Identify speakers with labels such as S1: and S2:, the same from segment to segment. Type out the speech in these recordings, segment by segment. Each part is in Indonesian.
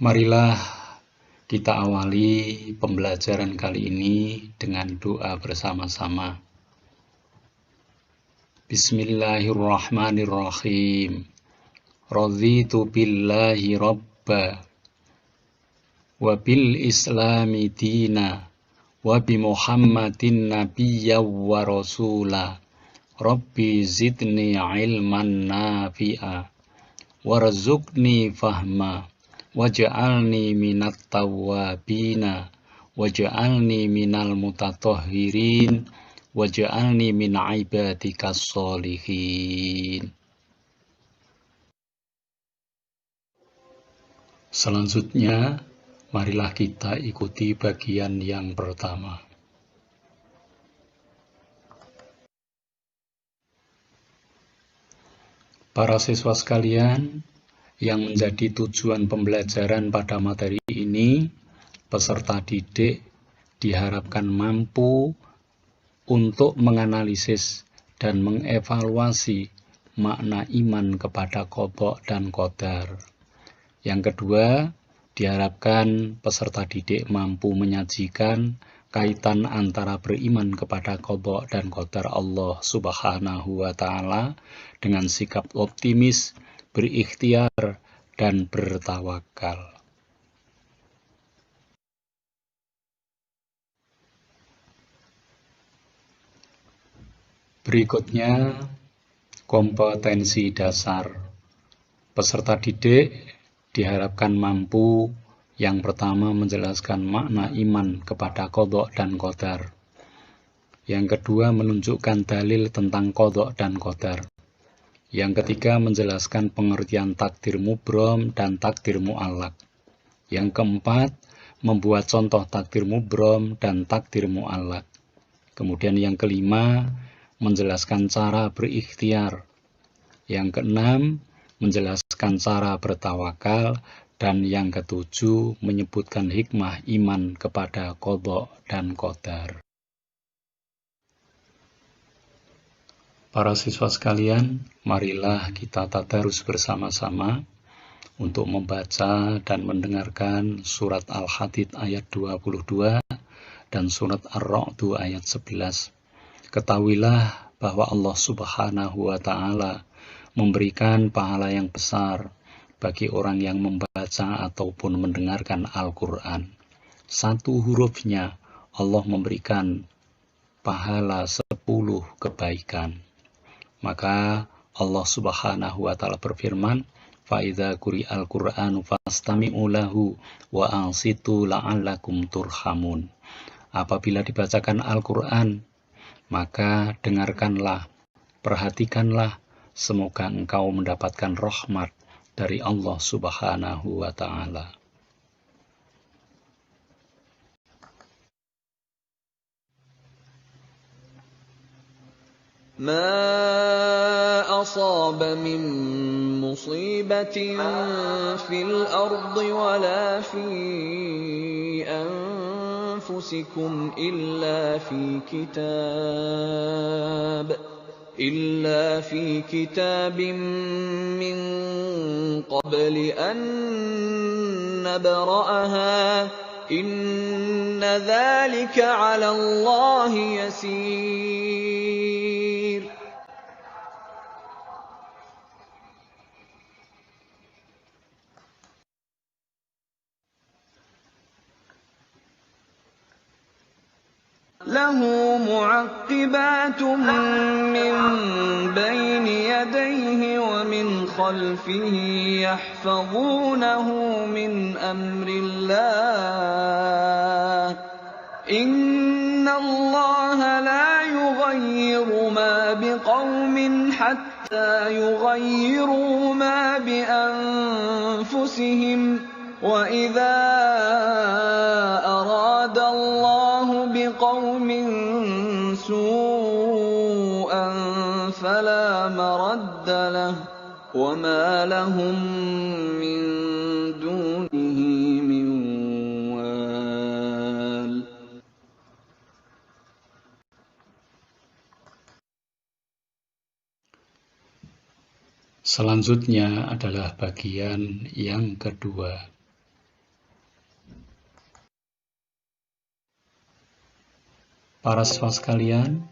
S1: Marilah kita awali pembelajaran kali ini dengan doa bersama-sama. Bismillahirrahmanirrahim. Raditu billahi rabba wa bil islami dina wa bi Muhammadin nabiyya wa rasula. Rabbi zidni ilman nafi'a warzuqni fahma waj'alni minat tawwabina waj'alni minal mutatahhirin waj'alni min ibadikas sholihin. Selanjutnya, marilah kita ikuti bagian yang pertama. Para siswa sekalian, yang menjadi tujuan pembelajaran pada materi ini, peserta didik diharapkan mampu untuk menganalisis dan mengevaluasi makna iman kepada qadha dan qadar. Yang kedua, diharapkan peserta didik mampu menyajikan kaitan antara beriman kepada qadha dan qadar Allah Subhanahu wa Ta'ala dengan sikap optimis, berikhtiar, dan bertawakal. Berikutnya, kompetensi dasar. Peserta didik diharapkan mampu yang pertama menjelaskan makna iman kepada qadha dan qadar. Yang kedua, menunjukkan dalil tentang qadha dan qadar. Yang ketiga, menjelaskan pengertian takdir mubrom dan takdir mu'allaq. Yang keempat, membuat contoh takdir mubrom dan takdir mu'allaq. Kemudian yang kelima, menjelaskan cara berikhtiar. Yang keenam, menjelaskan cara bertawakal. Dan yang ketujuh, menyebutkan hikmah iman kepada qadha dan qadar. Para siswa sekalian, marilah kita tadarus bersama-sama untuk membaca dan mendengarkan surat Al-Hadid ayat 22 dan surat Ar-Ra'd ayat 11. Ketahuilah bahwa Allah Subhanahu wa Ta'ala memberikan pahala yang besar bagi orang yang membaca ataupun mendengarkan Al-Quran. Satu hurufnya Allah memberikan pahala 10 kebaikan. Maka Allah Subhanahu wa Ta'ala berfirman, "Fa'idza quri'al Qur'anu fastami'u lahu wa ansitu la'allakum turhamun." Apabila dibacakan Al-Quran, maka dengarkanlah, perhatikanlah, semoga engkau mendapatkan rahmat dari Allah Subhanahu wa Ta'ala.
S2: ما أصاب من مصيبة في الأرض ولا في أنفسكم إلا في كتاب من قبل أن نبرأها إن ذلك على الله يسير. له معقبات من بين يديه ومن خلفه يحفظونه من أمر الله إن الله لا يغير ما بقوم حتى يغيروا ما بأنفسهم وإذا أراد الله بقوم سوءا فلا مرد له وما لهم من دونه من وال.
S1: Selanjutnya adalah bagian yang kedua. Para siswa sekalian,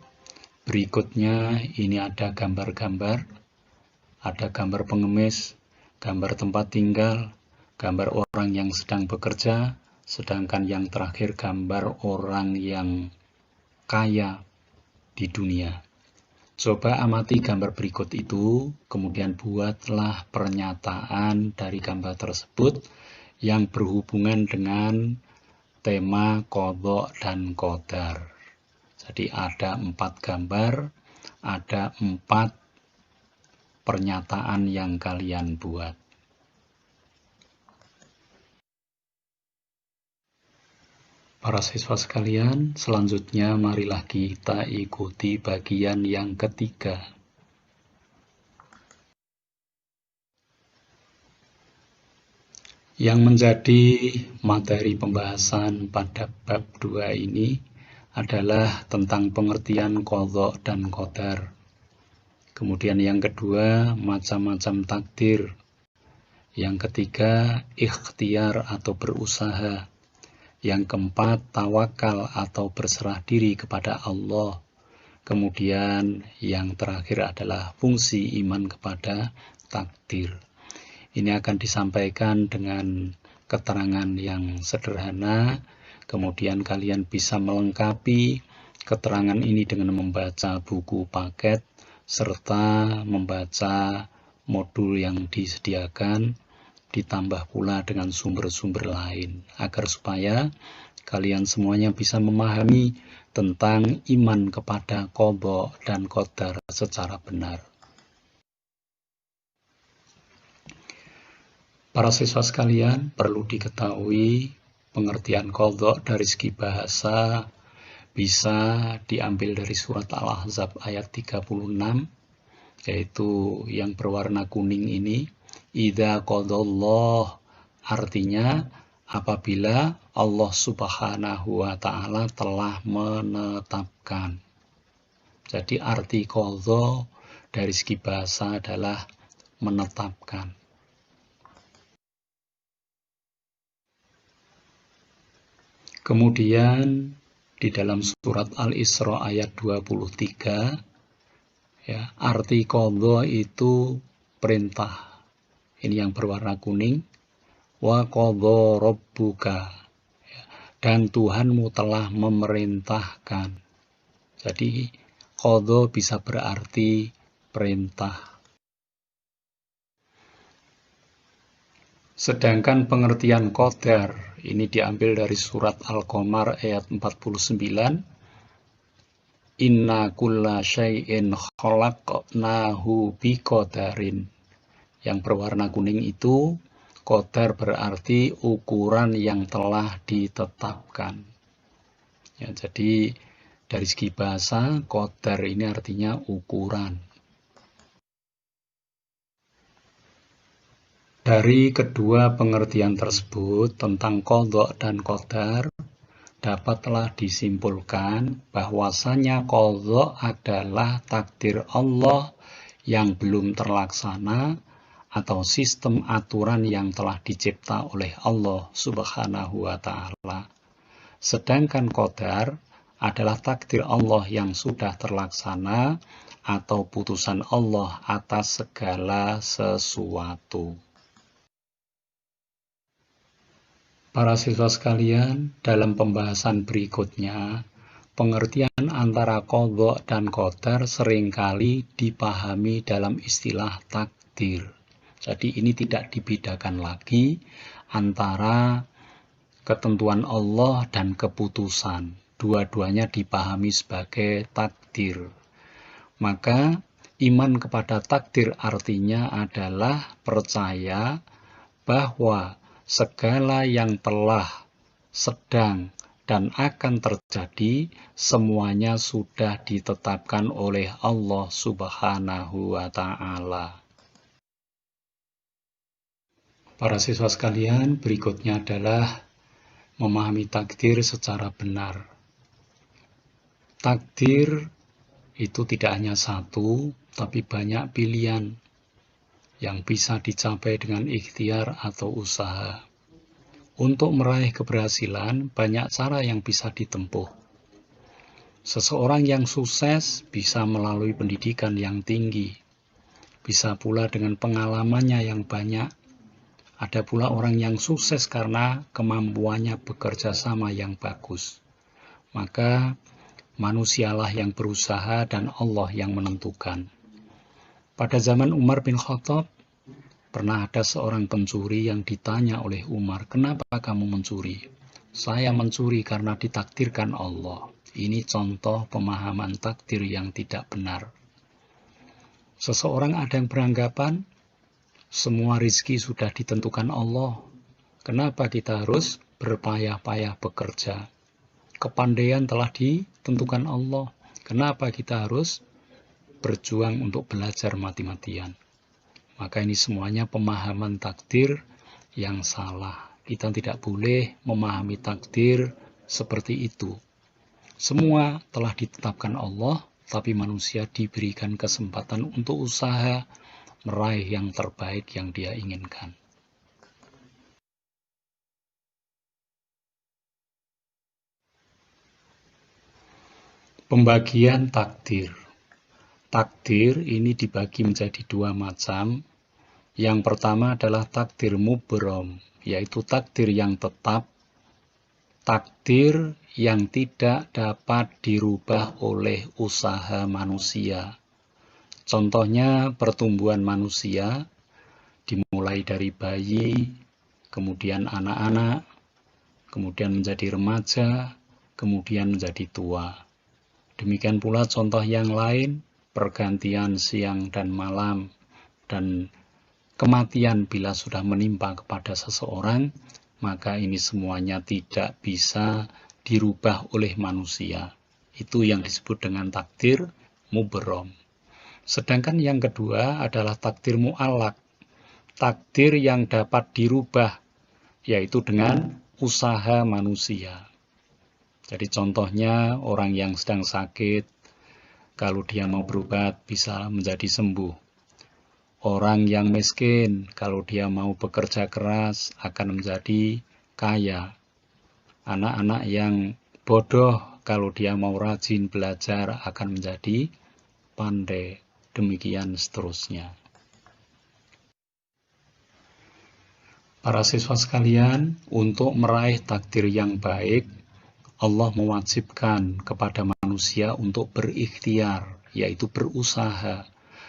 S1: berikutnya ini ada gambar-gambar. Ada gambar pengemis, gambar tempat tinggal, gambar orang yang sedang bekerja, sedangkan yang terakhir gambar orang yang kaya di dunia. Coba amati gambar berikut itu, kemudian buatlah pernyataan dari gambar tersebut yang berhubungan dengan tema qadha dan qadar. Jadi ada 4 gambar, ada 4 pernyataan yang kalian buat. Para siswa sekalian, selanjutnya marilah kita ikuti bagian yang ketiga. Yang menjadi materi pembahasan pada bab 2 ini adalah tentang pengertian qadha dan qadar. Kemudian yang kedua, macam-macam takdir. Yang ketiga, ikhtiar atau berusaha. Yang keempat, tawakal atau berserah diri kepada Allah. Kemudian yang terakhir adalah fungsi iman kepada takdir. Ini akan disampaikan dengan keterangan yang sederhana. Kemudian kalian bisa melengkapi keterangan ini dengan membaca buku paket serta membaca modul yang disediakan, ditambah pula dengan sumber-sumber lain, agar supaya kalian semuanya bisa memahami tentang iman kepada qadha dan qadar secara benar. Para siswa sekalian, perlu diketahui pengertian qadha dari segi bahasa bisa diambil dari surat Al-Ahzab ayat 36, yaitu yang berwarna kuning ini. Idza qadallah, artinya apabila Allah Subhanahu wa Ta'ala telah menetapkan. Jadi arti qadha dari segi bahasa adalah menetapkan. Kemudian di dalam surat Al-Isra ayat 23, ya, arti qadha itu perintah. Ini yang berwarna kuning. Wa qadha rabbuka, ya, dan Tuhanmu telah memerintahkan. Jadi qadha bisa berarti perintah. Sedangkan pengertian qadar ini diambil dari surat Al-Qamar ayat 49. Inna kulla syai'in khalaqnahu biqadarin. Yang berwarna kuning itu, qadar berarti ukuran yang telah ditetapkan. Ya, jadi dari segi bahasa, qadar ini artinya ukuran. Dari kedua pengertian tersebut tentang qadha dan qadar, dapatlah disimpulkan bahwasanya qadha adalah takdir Allah yang belum terlaksana atau sistem aturan yang telah dicipta oleh Allah Subhanahu wa Ta'ala. Sedangkan qadar adalah takdir Allah yang sudah terlaksana atau putusan Allah atas segala sesuatu. Para siswa sekalian, dalam pembahasan berikutnya, pengertian antara qadha dan qadar seringkali dipahami dalam istilah takdir. Jadi ini tidak dibedakan lagi antara ketentuan Allah dan keputusan. Dua-duanya dipahami sebagai takdir. Maka iman kepada takdir artinya adalah percaya bahwa segala yang telah, sedang, dan akan terjadi, semuanya sudah ditetapkan oleh Allah Subhanahu wa Ta'ala. Para siswa sekalian, berikutnya adalah memahami takdir secara benar. Takdir itu tidak hanya satu, tapi banyak pilihan yang bisa dicapai dengan ikhtiar atau usaha. Untuk meraih keberhasilan, banyak cara yang bisa ditempuh. Seseorang yang sukses bisa melalui pendidikan yang tinggi, bisa pula dengan pengalamannya yang banyak. Ada pula orang yang sukses karena kemampuannya bekerja sama yang bagus. Maka manusialah yang berusaha dan Allah yang menentukan. Pada zaman Umar bin Khattab, pernah ada seorang pencuri yang ditanya oleh Umar, "Kenapa kamu mencuri?" "Saya mencuri karena ditakdirkan Allah." Ini contoh pemahaman takdir yang tidak benar. Seseorang ada yang beranggapan, semua rizki sudah ditentukan Allah. Kenapa kita harus berpayah-payah bekerja? Kepandaian telah ditentukan Allah. Kenapa kita harus berjuang untuk belajar mati-matian? Maka ini semuanya pemahaman takdir yang salah. Kita tidak boleh memahami takdir seperti itu. Semua telah ditetapkan Allah, tapi manusia diberikan kesempatan untuk usaha meraih yang terbaik yang dia inginkan. Pembagian takdir. Takdir ini dibagi menjadi dua macam. Yang pertama adalah takdir mubrom, yaitu takdir yang tetap, takdir yang tidak dapat dirubah oleh usaha manusia. Contohnya pertumbuhan manusia, dimulai dari bayi, kemudian anak-anak, kemudian menjadi remaja, kemudian menjadi tua. Demikian pula contoh yang lain, pergantian siang dan malam, dan kematian bila sudah menimpa kepada seseorang, maka ini semuanya tidak bisa dirubah oleh manusia. Itu yang disebut dengan takdir mubrom. Sedangkan yang kedua adalah takdir mu'allak, takdir yang dapat dirubah, yaitu dengan usaha manusia. Jadi contohnya orang yang sedang sakit, kalau dia mau berobat bisa menjadi sembuh. Orang yang miskin, kalau dia mau bekerja keras akan menjadi kaya. Anak-anak yang bodoh, kalau dia mau rajin belajar akan menjadi pandai. Demikian seterusnya. Para siswa sekalian, untuk meraih takdir yang baik, Allah mewajibkan kepada manusia untuk berikhtiar, yaitu berusaha.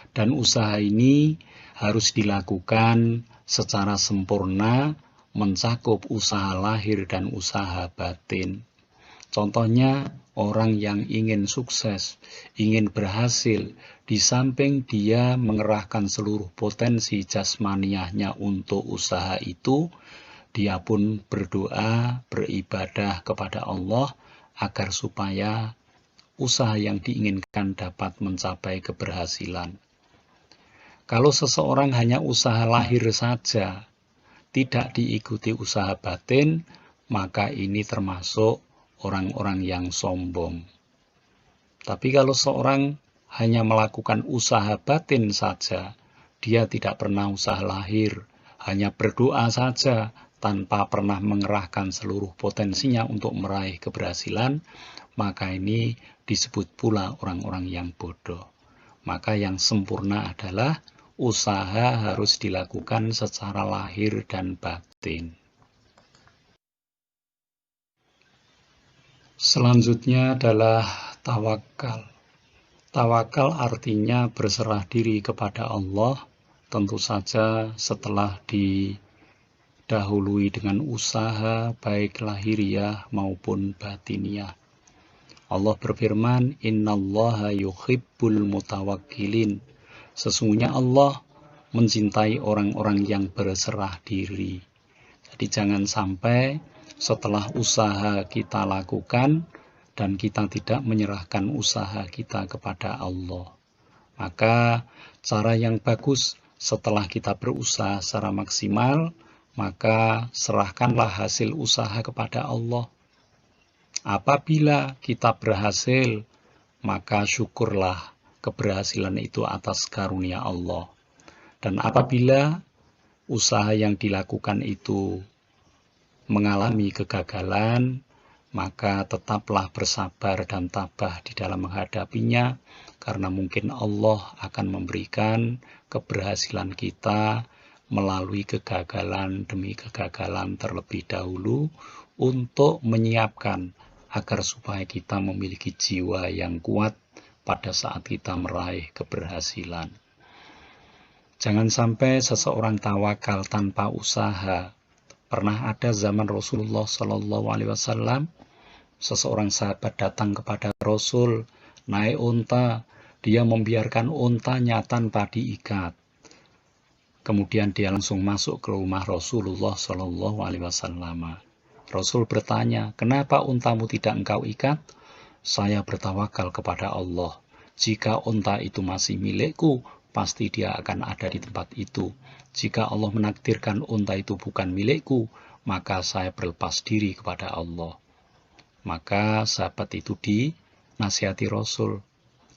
S1: Dan usaha ini harus dilakukan secara sempurna, mencakup usaha lahir dan usaha batin. Contohnya, orang yang ingin sukses, ingin berhasil, di samping dia mengerahkan seluruh potensi jasmaniahnya untuk usaha itu, dia pun berdoa, beribadah kepada Allah agar supaya usaha yang diinginkan dapat mencapai keberhasilan. Kalau seseorang hanya usaha lahir saja, tidak diikuti usaha batin, maka ini termasuk orang-orang yang sombong. Tapi kalau seorang hanya melakukan usaha batin saja, dia tidak pernah usaha lahir, hanya berdoa saja, tanpa pernah mengerahkan seluruh potensinya untuk meraih keberhasilan, maka ini disebut pula orang-orang yang bodoh. Maka yang sempurna adalah usaha harus dilakukan secara lahir dan batin. Selanjutnya adalah tawakal. Tawakal artinya berserah diri kepada Allah, tentu saja setelah didahului dengan usaha baik lahiriah maupun batiniah. Allah berfirman, "Innallaha yuhibbul mutawakkilin." Sesungguhnya Allah mencintai orang-orang yang berserah diri. Jadi jangan sampai setelah usaha kita lakukan dan kita tidak menyerahkan usaha kita kepada Allah. Maka cara yang bagus setelah kita berusaha secara maksimal, maka serahkanlah hasil usaha kepada Allah. Apabila kita berhasil, maka syukurlah keberhasilan itu atas karunia Allah. Dan apabila usaha yang dilakukan itu mengalami kegagalan, maka tetaplah bersabar dan tabah di dalam menghadapinya, karena mungkin Allah akan memberikan keberhasilan kita melalui kegagalan demi kegagalan terlebih dahulu untuk menyiapkan agar supaya kita memiliki jiwa yang kuat pada saat kita meraih keberhasilan. Jangan sampai seseorang tawakal tanpa usaha. Pernah ada zaman Rasulullah SAW, seseorang sahabat datang kepada Rasul, naik unta, dia membiarkan untanya tanpa diikat. Kemudian dia langsung masuk ke rumah Rasulullah SAW. Rasul bertanya, kenapa untamu tidak engkau ikat? Saya bertawakal kepada Allah. Jika unta itu masih milikku, pasti dia akan ada di tempat itu. Jika Allah menakdirkan unta itu bukan milikku, maka saya berlepas diri kepada Allah. Maka sahabat itu dinasihati Rasul,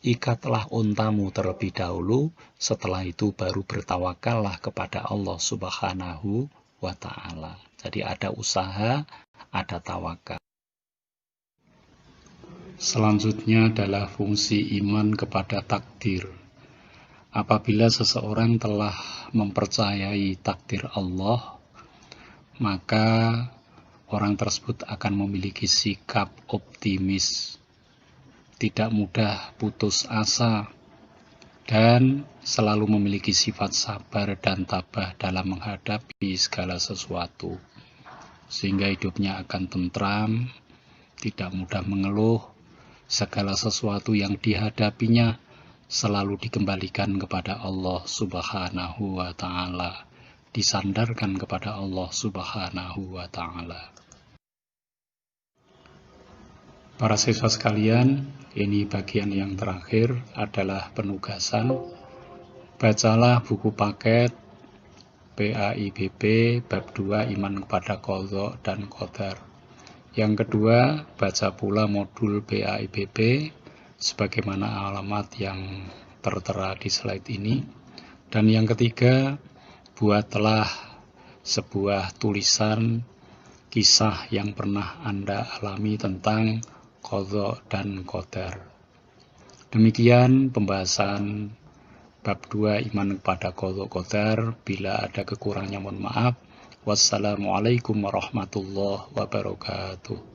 S1: ikatlah untamu terlebih dahulu, setelah itu baru bertawakallah kepada Allah Subhanahu wa Ta'ala. Jadi ada usaha, ada tawakal. Selanjutnya adalah fungsi iman kepada takdir. Apabila seseorang telah mempercayai takdir Allah, maka orang tersebut akan memiliki sikap optimis, tidak mudah putus asa, dan selalu memiliki sifat sabar dan tabah dalam menghadapi segala sesuatu, sehingga hidupnya akan tentram, tidak mudah mengeluh. Segala sesuatu yang dihadapinya selalu dikembalikan kepada Allah Subhanahu wa Ta'ala, disandarkan kepada Allah Subhanahu wa Ta'ala. Para siswa sekalian, ini bagian yang terakhir adalah penugasan. Bacalah buku paket PAIBB bab 2 Iman kepada Qadha dan Qadar. Yang kedua, baca pula modul PAIBB sebagaimana alamat yang tertera di slide ini. Dan yang ketiga, buatlah sebuah tulisan kisah yang pernah Anda alami tentang Qadha dan Qadar. Demikian pembahasan bab 2 Iman kepada Qadha Qadar. Bila ada kekurangannya mohon maaf. Wassalamualaikum warahmatullahi wabarakatuh.